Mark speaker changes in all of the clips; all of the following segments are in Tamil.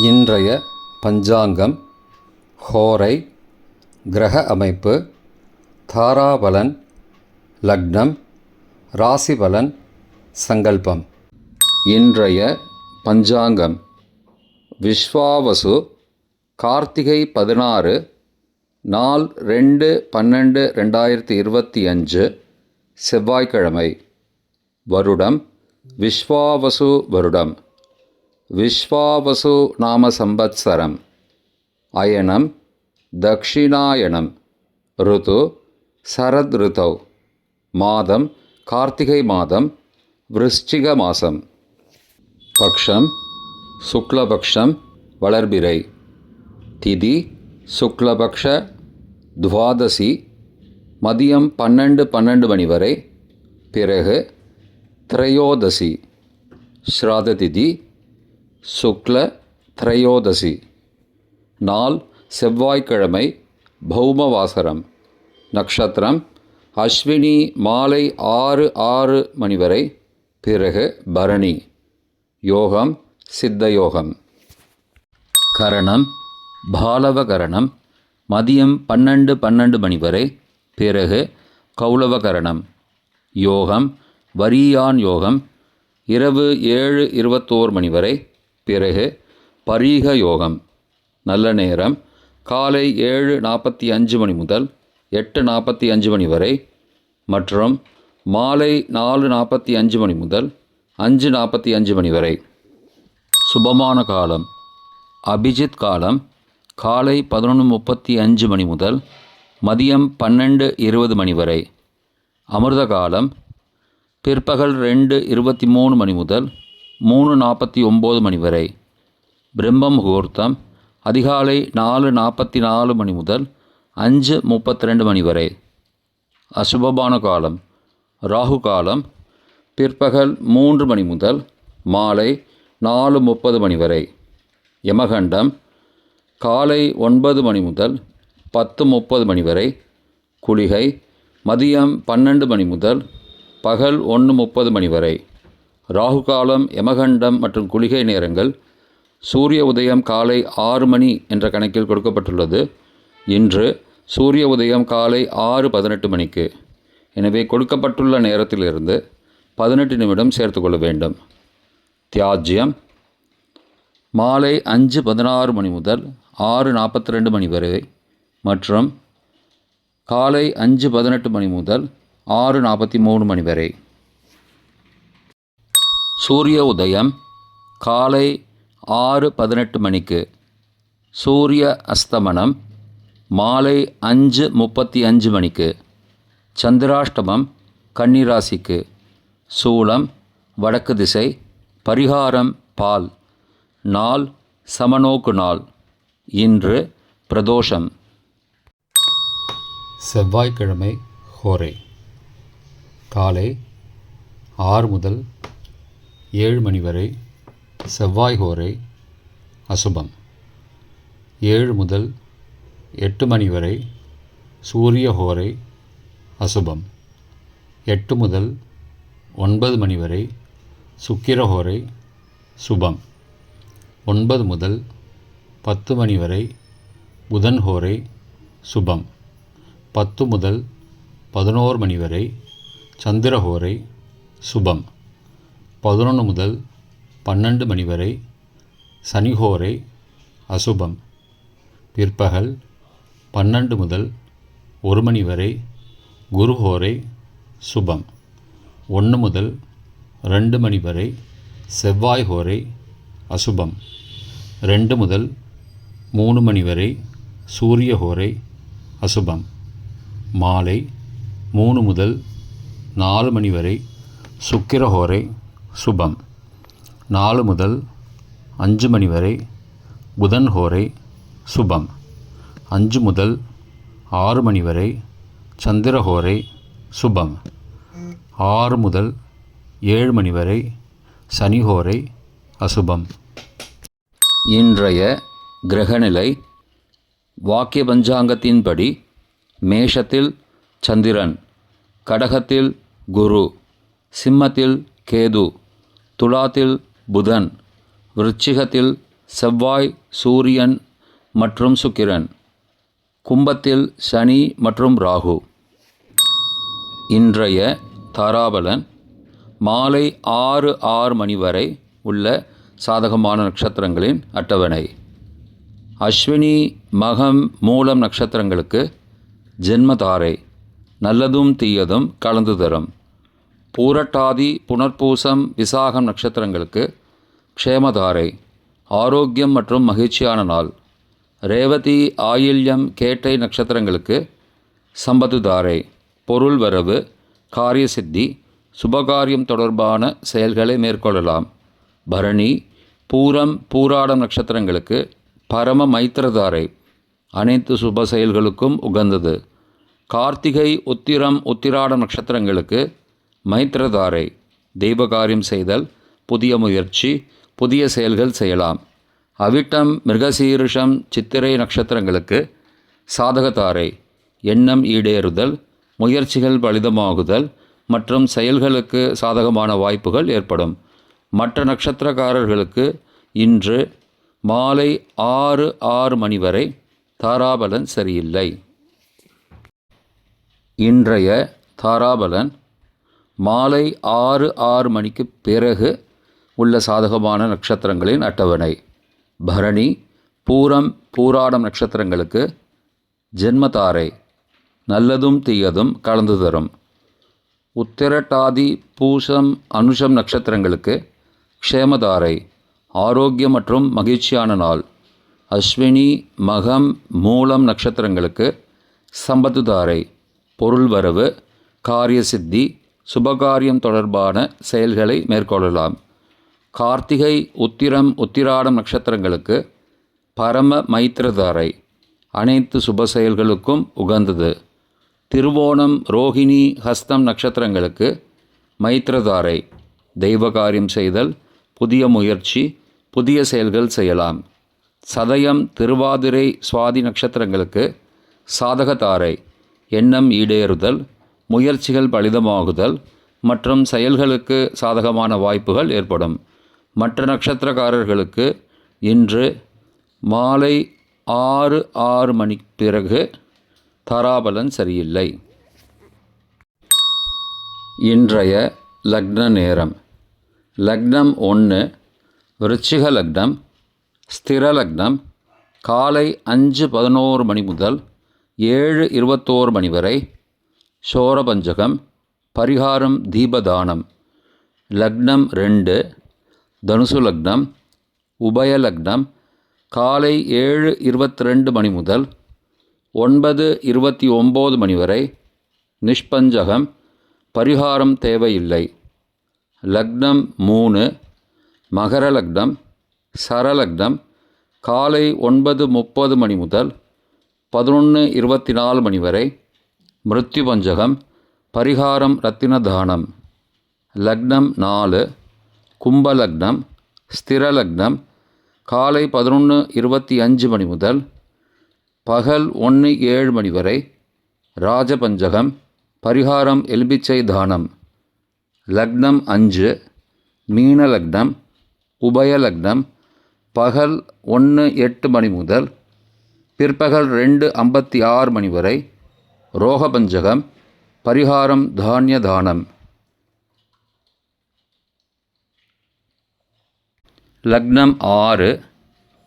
Speaker 1: இன்றைய பஞ்சாங்கம், ஹோரை, கிரக அமைப்பு, தாராபலன், லக்னம், ராசிபலன், சங்கல்பம். இன்றைய பஞ்சாங்கம் விஸ்வாவசு, கார்த்திகை 16, நாள் 2/12/2025, செவ்வாய்க்கிழமை. வருடம் விஸ்வாவசு வருடம். விஸ்வாவசு நாம சம்பத்சரம். அயனம் தக்ஷிணாயனம். ருது சரத் ருதௌ. மாதம் கார்த்திகை மாதம், விருச்சிக மாதம். பக்ஷம் சுக்லபக்ஷம், வளர்பிறை. திதி சுக்லபக்ஷ துவாதசி, மதியம் 12:12 மணி வரை. பிறகு திரையோதசி. ஸ்ராத திதி சுக்ல திரையோதசி. நாள் செவ்வாய்க்கிழமை, பௌமவாசரம். நக்ஷத்திரம் அஸ்வினி மாலை 6:06 மணி வரை. பிறகு பரணி. யோகம் சித்தயோகம். கரணம் பாலவகரணம், மதியம் 12:12 மணி வரை. பிறகு கௌளவகரணம். யோகம் வரியான் யோகம், இரவு 7:21 மணி வரை. பிறகு பரீக யோகம். நல்ல நேரம் காலை 7:45 மணி முதல் 8:45 மணி வரை மற்றும் மாலை 4:45 மணி முதல் 5:45 மணி வரை. சுபமான காலம் அபிஜித் காலம் காலை 11:35 மணி முதல் மதியம் 12:20 மணி வரை. அமிர்த காலம் பிற்பகல் 2:23 மணி முதல் 3:49 மணி வரை. பிரம்ம முகூர்த்தம் அதிகாலை 4:44 மணி முதல் 5:32 மணி வரை. அசுபமான காலம் ராகு காலம் பிற்பகல் 3 மணி முதல் மாலை 4:30 மணி வரை. யமகண்டம் காலை 9 மணி முதல் 10:30 மணி வரை. குளிகை மதியம் 12 மணி முதல் பகல் 1:30 மணி வரை. ராகு காலம், யமகண்டம் மற்றும் குளிகை நேரங்கள் சூரிய உதயம் காலை 6 மணி என்ற கணக்கில் கொடுக்கப்பட்டுள்ளது. இன்று சூரிய உதயம் காலை 6:18 மணிக்கு. எனவே கொடுக்கப்பட்டுள்ள நேரத்திலிருந்து 18 நிமிடம் சேர்த்துக்கொள்ள வேண்டும். தியாஜ்யம் மாலை 5:16 மணி முதல் 6:42 மணி வரை மற்றும் காலை 5:18 மணி முதல் 6:43 மணி வரை. சூரிய உதயம் காலை 6:18 மணிக்கு. சூரிய அஸ்தமனம் மாலை 5:35 மணிக்கு. சந்திராஷ்டமம் கன்னிராசிக்கு. சூலம் வடக்கு திசை. பரிகாரம் பால். நாள் சமநோக்கு நாள். இன்று பிரதோஷம். செவ்வாய்க்கிழமை ஹோரை. காலை 6 முதல் 7 மணி வரை செவ்வாய் ஹோரை அசுபம். 7 முதல் 8 மணி வரை சூரிய ஹோரை அசுபம். 8 முதல் 9 மணி வரை சுக்கிர ஹோரை சுபம். 9 முதல் 10 மணி வரை புதன் ஹோரை சுபம். 10 முதல் 11 மணி வரை சந்திர ஹோரை சுபம். 11 முதல் 12 மணி வரை சனிஹோரை அசுபம். பிற்பகல் 12 முதல் 1 மணி வரை குருஹோரை சுபம். 1 முதல் 2 மணி வரை செவ்வாய் ஹோரை அசுபம். 2 முதல் 3 மணி வரை சூரிய ஹோரை அசுபம். மாலை 3 முதல் 4 மணி வரை சுக்கிர ஹோரை சுபம். 4 முதல் 5 மணி வரை புதன் ஹோரை சுபம். 5 முதல் 6 மணி வரை சந்திர ஹோரை சுபம். 6 முதல் 7 மணி வரை சனி ஹோரை அசுபம். இன்றைய கிரகநிலை வாக்கிய பஞ்சாங்கத்தின்படி மேஷத்தில் சந்திரன், கடகத்தில் குரு, சிம்மத்தில் கேது, துலாத்தில் புதன், விருச்சிகத்தில் செவ்வாய், சூரியன் மற்றும் சுக்கிரன். கும்பத்தில் சனி மற்றும் ராகு. இன்றைய தாராபலன் மாலை 6 மணி வரை உள்ள சாதகமான நட்சத்திரங்களின் அட்டவணை. அஸ்வினி, மகம், மூலம் நட்சத்திரங்களுக்கு ஜென்மதாரை, நல்லதும் தீயதும் கலந்து தரும். பூரட்டாதி, புனர்பூசம், விசாகம் நட்சத்திரங்களுக்கு க்ஷேமதாரை, ஆரோக்கியம் மற்றும் மகிழ்ச்சியான நாள். ரேவதி, ஆயில்யம், கேட்டை நட்சத்திரங்களுக்கு சம்பத்துதாரை, பொருள் வரவு, காரிய சித்தி, சுபகாரியம் தொடர்பான செயல்களை மேற்கொள்ளலாம். பரணி, பூரம், பூராடம் நட்சத்திரங்களுக்கு பரம மைத்திரதாரை, அனைத்து சுப செயல்களுக்கும் உகந்தது. கார்த்திகை, உத்திரம், உத்திராடம் நட்சத்திரங்களுக்கு மைத்திரதாரை, தெய்வகாரியம் செய்தல், புதிய முயற்சி, புதிய செயல்கள் செய்யலாம். அவிட்டம், மிருகசீரிஷம், சித்திரை நட்சத்திரங்களுக்கு சாதகதாரை, எண்ணம் ஈடேறுதல், முயற்சிகள் பலிதமாகுதல் மற்றும் செயல்களுக்கு சாதகமான வாய்ப்புகள் ஏற்படும். மற்ற நட்சத்திரக்காரர்களுக்கு இன்று மாலை 6 மணி வரை தாராபலன் சரியில்லை. இன்றைய தாராபலன் மாலை 6 மணிக்கு பிறகு உள்ள சாதகமான நட்சத்திரங்களின் அட்டவணை. பரணி, பூரம், பூராடம் நட்சத்திரங்களுக்கு ஜென்மதாரை, நல்லதும் தீயதும் கலந்து தரும். உத்திரட்டாதி, பூசம், அனுஷம் நட்சத்திரங்களுக்கு க்ஷேமதாரை, ஆரோக்கியம் மற்றும் மகிழ்ச்சியான நாள். அஸ்வினி, மகம், மூலம் நட்சத்திரங்களுக்கு சம்பத்துதாரை, பொருள் வரவு, காரிய சித்தி, சுபகாரியம் தொடர்பான செயல்களை மேற்கொள்ளலாம். கார்த்திகை, உத்திரம், உத்திராடம் நட்சத்திரங்களுக்கு பரம மைத்திரதாரை, அனைத்து சுப செயல்களுக்கும் உகந்தது. திருவோணம், ரோகிணி, ஹஸ்தம் நட்சத்திரங்களுக்கு மைத்திரதாரை, தெய்வகாரியம் செய்தல், புதிய முயற்சி, புதிய செயல்கள் செய்யலாம். சதயம், திருவாதிரை, சுவாதி நட்சத்திரங்களுக்கு சாதகதாரை, எண்ணம் ஈடேறுதல், முயற்சிகள் பலிதமாகுதல் மற்றும் செயல்களுக்கு சாதகமான வாய்ப்புகள் ஏற்படும். மற்ற நட்சத்திரக்காரர்களுக்கு இன்று மாலை 6 மணிக்கு பிறகு தாராபலன் சரியில்லை. இன்றைய லக்ன நேரம். லக்னம் 1 விருச்சிக லக்னம், ஸ்திர லக்னம். காலை 5:11 மணி முதல் 7:21 மணி வரை சோரபஞ்சகம், பரிகாரம் தீபதானம். லக்னம் 2 தனுசு லக்னம், உபய லக்னம். காலை 7:22 மணி முதல் 9:29 மணி வரை நிஷ்பஞ்சகம், பரிகாரம் தேவையில்லை. லக்னம் 3 மகர லக்னம், சரலக்னம். காலை 9:30 மணி முதல் 11:24 மணி வரை மிருத்யு பஞ்சகம், பரிகாரம் ரத்தின தானம். லக்னம் 4 கும்ப லக்னம், ஸ்திர லக்னம். காலை 11:25 மணி முதல் பகல் 1:07 மணி வரை ராஜபஞ்சகம், பரிகாரம் எலுமிச்சை தானம். லக்னம் 5 மீன லக்னம், உபய லக்னம். பகல் 1:08 மணி முதல் பிற்பகல் 2:56 மணி வரை ரோகபஞ்சகம், பரிகாரம் தானிய தானம். லக்னம் 6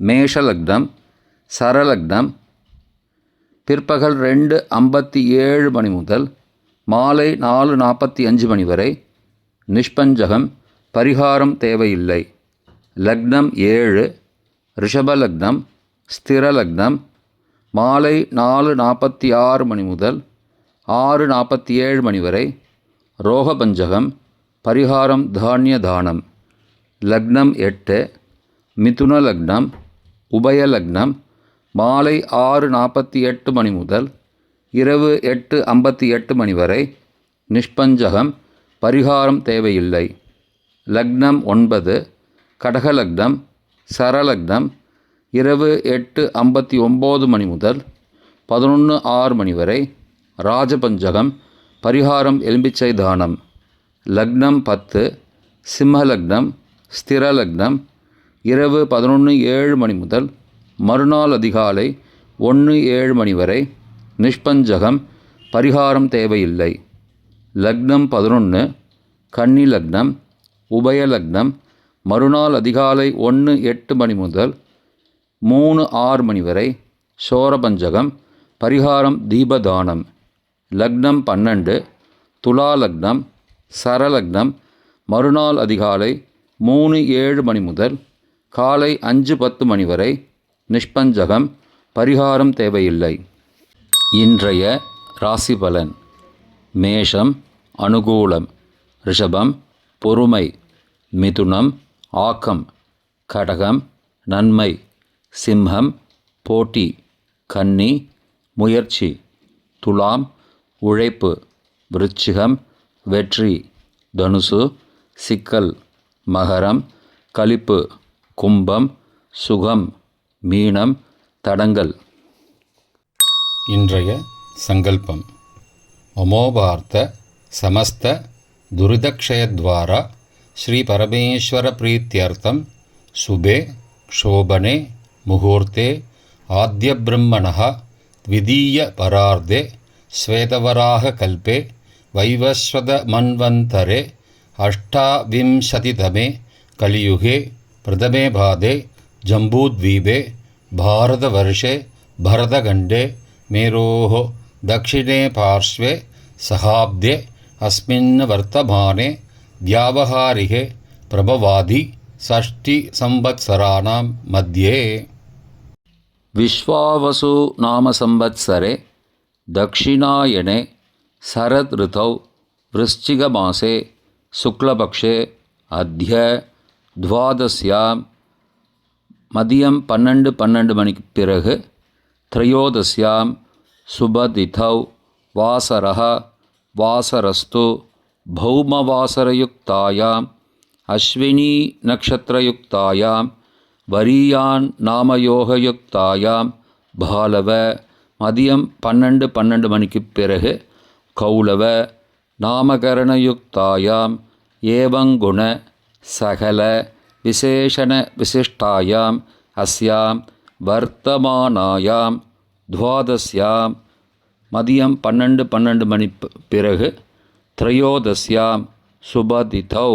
Speaker 1: மேஷ லக்னம், சரலக்னம். பிற்பகல் 2:57 மணி முதல் மாலை 4:45 மணி வரை நிஷ்பஞ்சகம், பரிகாரம் தேவையில்லை. லக்னம் 7 ரிஷப லக்னம், ஸ்திர லக்னம். மாலை 4:46 மணி முதல் 6:47 மணி வரை ரோகபஞ்சகம், பரிகாரம் தானிய தானம். லக்னம் 8 மிதுன லக்னம், உபய லக்னம். மாலை 6:48 மணி முதல் இரவு 8:58 மணி வரை நிஷ்பஞ்சகம், பரிகாரம் தேவையில்லை. லக்னம் 9 கடக லக்னம், சரலக்னம். இரவு 8:59 மணி முதல் 11:06 மணி வரை ராஜபஞ்சகம், பரிகாரம் எலும்பிச்சை தானம். லக்னம் 10 சிம்ம லக்னம், ஸ்திர லக்னம். இரவு 11:07 முதல் மறுநாள் அதிகாலை 1:07 மணி வரை நிஷ்பஞ்சகம், பரிகாரம் தேவையில்லை. லக்னம் 11 கன்னி லக்னம், உபய லக்னம் மறுநாள் அதிகாலை 1:08 முதல் 3:06 மணி வரை சோரபஞ்சகம், பரிகாரம் தீபதானம். லக்னம் 12 துலா லக்னம், சரலக்னம் மறுநாள் அதிகாலை 3:07 முதல் காலை 5:10 மணி வரை நிஷ்பஞ்சகம், பரிகாரம் தேவையில்லை. இன்றைய ராசி பலன். மேஷம் அனுகூலம், ரிஷபம் பொறுமை, மிதுனம் ஆக்கம், கடகம் நன்மை, சிம்மம் போட்டி, கன்னி முயற்சி, துலாம் உழைப்பு, விருச்சிகம் வெற்றி, தனுசு சிக்கல், மகரம் களிப்பு, கும்பம் சுகம், மீனம் தடங்கல்.
Speaker 2: இன்றைய சங்கல்பம். அமோபார்த்த சமஸ்த துரிதக்ஷயத்வாரா ஸ்ரீ பரமேஸ்வர பிரீத்தியர்த்தம் சுபே க்ஷோபனே முகூர்த்தே ஆத்ய பிரம்மணः த்விதீய பரார்த்தே ஸ்வேதவராக கல்பே வைவஸ்வத மன்வந்தரே அஷ்டாவிம்சதிதமே கலியுகே பிரதமே பாதே ஜம்பூத்வீபே பாரதவர்ஷே பரதகண்டே மேரோः दक्षिणे पार्श्वे सहाब्दे अस्मिन् वर्तमाने व्यावहारिके प्रभवादि षष्टिसंवत्सराणां मध्ये
Speaker 1: विश्वावसु नाम संवत्सरे दक्षिणायने शरद ऋतौ वृश्चिकमासे शुक्लपक्षे अद्य द्वादश्यां மதியம் 12 மணிக்கு பிறகு த்ரயோதஸ்யாம் சுபதிதௌ வாசரः வாசரஸ்து பௌமவாசரயுக்தாயாம் அஸ்வினி நக்ஷத்ரயுக்தாயாம் வரியான் நாமயோகயுக்தாயாம் பாலவ மதியம் 12 மணிக்கு பிறகு கௌலவ நாமகரணயுக்தாயாம் ஏவங்குண சகல விசேஷண விசிஷ்டாயாம் அஸ்யாம் வர்த்தமானாயாம் துவாதஸ்யாம் மதியம் 12 மணி பிறகு த்ரயோதஸ்யாம் சுபதிதௌ